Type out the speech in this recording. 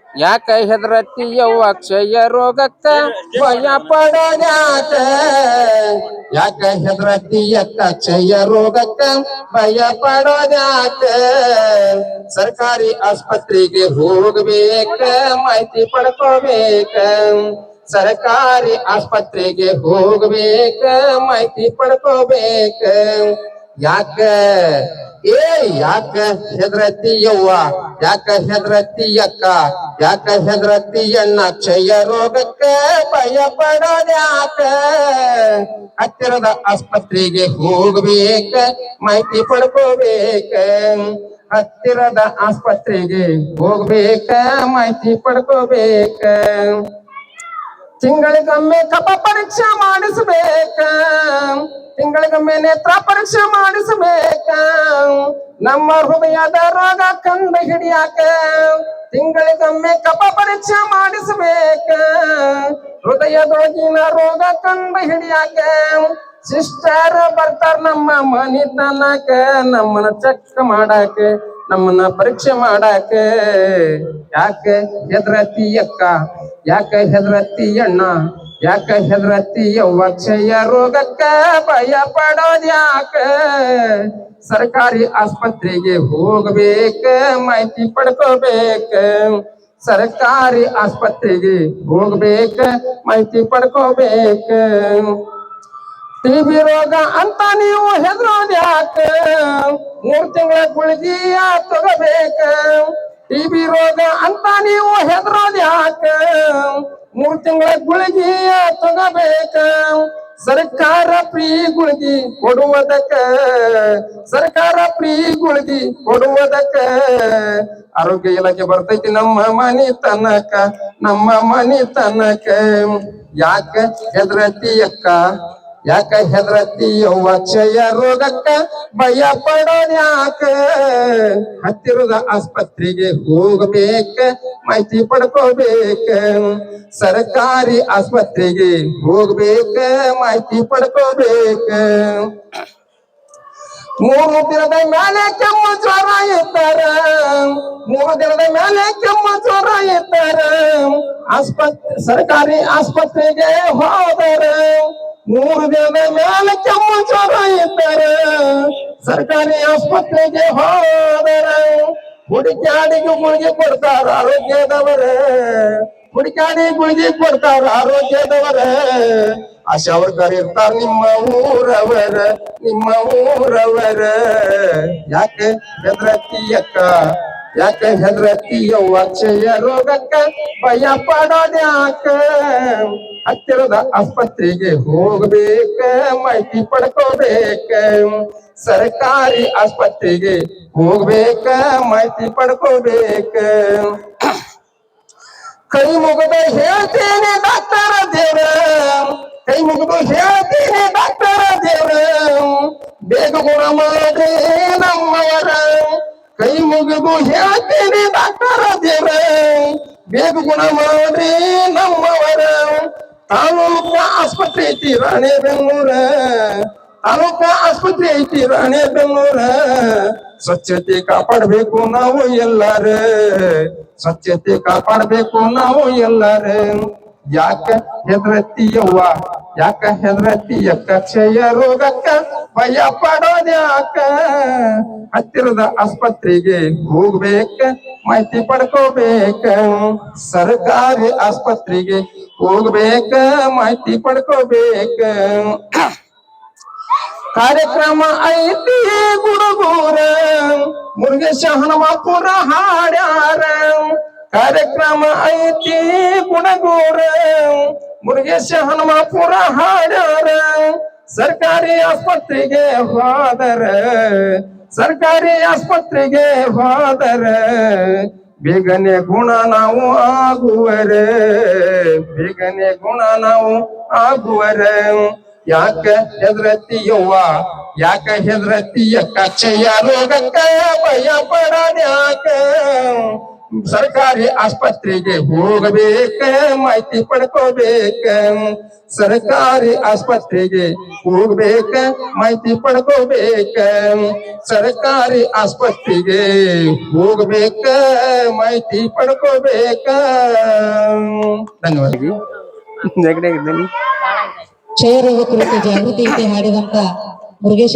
ಯಾಕ ಹೆದರತಿ ಯವ್ವ ಕ್ಷಯ ರೋಗಕ್ಕ ಭಯ ಪಡೋದ್ಯಾಕ ಯಾಕ ಹೆದರತಿ ಯಕ್ಕ ಕ್ಷಯ ರೋಗಕ್ಕ ಭಯ ಪಡೋದ್ಯಾಕ ಸರ್ಕಾರಿ ಆಸ್ಪತ್ರೆಗೆ ಹೋಗ್ಬೇಕ ಮಾಹಿತಿ ಪಡ್ಕೋಬೇಕ ಸರ್ಕಾರಿ ಆಸ್ಪತ್ರೆಗೆ ಹೋಗ್ಬೇಕ ಮಾಹಿತಿ ಪಡ್ಕೋಬೇಕ ಯಾಕ ಯಾಕ ಹೆದರತಿ ಯವ್ವ ಯಾಕ ಹೆದರತಿ ಅಕ್ಕ ಯಾಕ ಹೆದರತಿ ಅಣ್ಣ ಕ್ಷಯ ರೋಗಕ್ಕ ಭಯ ಪಡೋದ್ಯಾಕ ಹತ್ತಿರದ ಆಸ್ಪತ್ರೆಗೆ ಹೋಗ್ಬೇಕ ಮಾಹಿತಿ ಪಡ್ಕೋಬೇಕ ಹತ್ತಿರದ ಆಸ್ಪತ್ರೆಗೆ ಹೋಗ್ಬೇಕ ಮಾಹಿತಿ ಪಡ್ಕೋಬೇಕ ತಿಂಗಳಿಗೊಮ್ಮೆ ಕಫ ಪರೀಕ್ಷೆ ಮಾಡಿಸಬೇಕ ತಿಂಗಳಿಗೊಮ್ಮೆ ನೇತ್ರ ಪರೀಕ್ಷೆ ಮಾಡಿಸಬೇಕ ನಮ್ಮ ಹೃದಯದ ರೋಗ ಕಂಡು ಹಿಡಿಯಾಕ ತಿಂಗಳಿಗೊಮ್ಮೆ ಕಫ ಪರೀಕ್ಷೆ ಮಾಡಿಸಬೇಕ ಹೃದಯದೊಳಗಿನ ರೋಗ ಕಂಡು ಹಿಡಿಯಾಕ ಸಿಸ್ಟರ್ ಬರ್ತಾರ ನಮ್ಮ ಮನಿತನಕ ನಮ್ಮನ್ನ ಚೆಕ್ ಮಾಡಾಕ ನಮ್ಮನ್ನ ಪರೀಕ್ಷೆ ಮಾಡಾಕ ಯಾಕ ಹೆದರತಿ ಅಕ್ಕ ಯಾಕ ಹೆದರತಿ ಅಣ್ಣ ಯಾಕ ಹೆದರತಿ ಯವ್ವ ಕ್ಷಯ ರೋಗಕ್ಕ ಭಯ ಪಡೋದ್ಯಾಕ ಸರ್ಕಾರಿ ಆಸ್ಪತ್ರೆಗೆ ಹೋಗ್ಬೇಕ ಮಾಹಿತಿ ಪಡ್ಕೋಬೇಕ ಸರ್ಕಾರಿ ಆಸ್ಪತ್ರೆಗೆ ಹೋಗ್ಬೇಕ ಮಾಹಿತಿ ಪಡ್ಕೋಬೇಕ ಟಿಬಿ ರೋಗ ಅಂತ ನೀವು ಹೆದರೋದ್ಯಾಕ 3 ತಿಂಗಳ ಗುಳಿಗೆಯ ತಗೋಬೇಕ ಟಿಬಿ ರೋಗ ಅಂತ ನೀವು ಹೆದರೋದ್ಯಾಕ 3 ತಿಂಗಳ ಗುಳಿಗೆಯ ತಗೋಬೇಕ ಸರ್ಕಾರ ಫ್ರೀ ಗುಳಿಗೆ ಕೊಡುವುದಕ್ಕ ಸರ್ಕಾರ ಫ್ರೀ ಗುಳಿಗೆ ಕೊಡುವುದಕ್ಕ ಆರೋಗ್ಯ ಇಲಾಖೆ ಬರ್ತೈತಿ ನಮ್ಮ ಮನಿ ತನಕ ನಮ್ಮ ಮನಿ ತನಕ ಯಾಕ ಹೆದರತಿ ಅಕ್ಕ ಯಾಕ ಹೆದರತಿ ಯವ್ವ ಕ್ಷಯ ರೋಗಕ್ಕ ಭಯ ಪಡೋದ್ಯಾಕ ಹತ್ತಿರದ ಆಸ್ಪತ್ರೆಗೆ ಹೋಗ್ಬೇಕ ಮಾಹಿತಿ ಪಡ್ಕೋಬೇಕ ಸರ್ಕಾರಿ ಆಸ್ಪತ್ರೆಗೆ ಹೋಗ್ಬೇಕ ಮಾಹಿತಿ ಪಡ್ಕೋಬೇಕ 3 ದಿನದ ಮೇಲೆ ಕೆಮ್ಮು ಜ್ವರ ಇರ್ತಾರ 3 ದಿನದ ಮೇಲೆ ಕೆಮ್ಮು ಜ್ವರ ಇರ್ತಾರ ಸರ್ಕಾರಿ ಆಸ್ಪತ್ರೆಗೆ ಹೋದರ 3 ದಿನದ ಮೇಲೆ ಕೆಮ್ಮು ಜ್ವರ ಇರ್ತಾರ ಸರ್ಕಾರಿ ಆಸ್ಪತ್ರೆಗೆ ಹೋದರ ಹುಡುಕಾಡಿಗೆ ಗುಳಿಗೆ ಕೊಡ್ತಾರ ಆರೋಗ್ಯದವರ ಹುಡುಕಾಡಿ ಗುಳಿಗೆ ಕೊಡ್ತಾರ ಆರೋಗ್ಯದವರ ಆಶಾ ವರ್ಕರ್ ಇರ್ತಾರ ನಿಮ್ಮ ಊರವರ ಯಾಕೆ ಹೆದರತಿ ಅಕ್ಕ ಯಾಕೆ ಹೆದರತಿ ಯವ್ವ ಕ್ಷಯ ರೋಗಕ್ಕ ಭಯ ಪಡೋದ್ಯಾಕ ಹತ್ತಿರದ ಆಸ್ಪತ್ರೆಗೆ ಹೋಗ್ಬೇಕ ಮಾಹಿತಿ ಪಡ್ಕೋಬೇಕ ಸರ್ಕಾರಿ ಆಸ್ಪತ್ರೆಗೆ ಹೋಗ್ಬೇಕ ಮಾಹಿತಿ ಪಡ್ಕೋಬೇಕ ಕೈ ಮುಗಿದ ಹೇಳ್ತೇನೆ ಡಾಕ್ಟರ್ ದೇವ್ರ ಕೈ ಮುಗಿದು ಹೇಳ್ತೇನೆ ಡಾಕ್ಟರ್ ದೇವ್ರ ಬೇಗ ಗುಣ ಮಾಡ್ರಿ ನಮ್ಮವರ ಕೈ ಮುಗಿದು ಹೇಳ್ತೇನೆ ಡಾಕ್ಟರ್ ದೇವ್ರ ಬೇಗ ಗುಣ ಮಾಡ್ರಿ ನಮ್ಮವರ ತಾಲೂಕ ಆಸ್ಪತ್ರೆ ಐತಿ ರಾಣೆಬೆನ್ನೂರ ತಾಲೂಕ ಆಸ್ಪತ್ರೆ ಐತಿ ರಾಣೆಬೆನ್ನೂರ ಸ್ವಚ್ಛತೆ ಕಾಪಾಡಬೇಕು ನಾವು ಎಲ್ಲಾರ ಸ್ವಚ್ಛತೆ ಕಾಪಾಡಬೇಕು ನಾವು ಎಲ್ಲಾರ ಯಾಕ ಹೆದರತಿ ಯವ್ವ ಯಾಕ ಹೆದರತಿ ಅಕ್ಕ ಕ್ಷಯ ರೋಗಕ್ಕ ಭಯ ಪಡೋದ್ಯಾಕ ಹತ್ತಿರದ ಆಸ್ಪತ್ರೆಗೆ ಹೋಗ್ಬೇಕ ಮಾಹಿತಿ ಪಡ್ಕೋಬೇಕ ಸರ್ಕಾರಿ ಆಸ್ಪತ್ರೆಗೆ ಹೋಗ್ಬೇಕ ಮಾಹಿತಿ ಪಡ್ಕೋಬೇಕ ಕಾರ್ಯಕ್ರಮ ಐತಿ ಗುಡುಗೂರ ಮುರುಗೇಶ ಹನುಮಾಪುರ ಹಾಡ್ಯಾರ ಕಾರ್ಯಕ್ರಮ ಐತಿ ಗುಡಗೂರ ಮುರುಗೇಶ ಹನುಮಾಪುರ ಹಾಡ್ಯಾರ ಸರ್ಕಾರಿ ಆಸ್ಪತ್ರೆಗೆ ಹೋದರ ಸರ್ಕಾರಿ ಆಸ್ಪತ್ರೆಗೆ ಹೋದರ ಬೇಗನೆ ಗುಣ ನಾವು ಆಗುವರ ಬೇಗನೆ ಗುಣ ನಾವು ಆಗುವರ ಯಾಕ ಹೆದರತಿ ಯವ್ವ ಯಾಕ ಹೆದರತಿ ಅಕ್ಕ ಕ್ಷಯ ರೋಗಕ್ಕ ಭಯ ಪಡೋದ್ಯಾಕ ಸರ್ಕಾರಿ ಆಸ್ಪತ್ರೆಗೆ ಹೋಗಬೇಕ, ಮಾಹಿತಿ ಪಡ್ಕೋಬೇಕ. ಸರ್ಕಾರಿ ಆಸ್ಪತ್ರೆಗೆ ಹೋಗ್ಬೇಕ, ಮಾಹಿತಿ ಪಡ್ಕೋಬೇಕ. ಸರ್ಕಾರಿ ಆಸ್ಪತ್ರೆಗೆ ಹೋಗ್ಬೇಕ, ಮಾಹಿತಿ ಪಡ್ಕೋಬೇಕ. ಧನ್ಯವಾದ. ಕ್ಷಯರೋಗ ಕುರಿತು ಜಾಗೃತಿ ಹಾಡಿದಂತ ಮುರುಗೇಶ್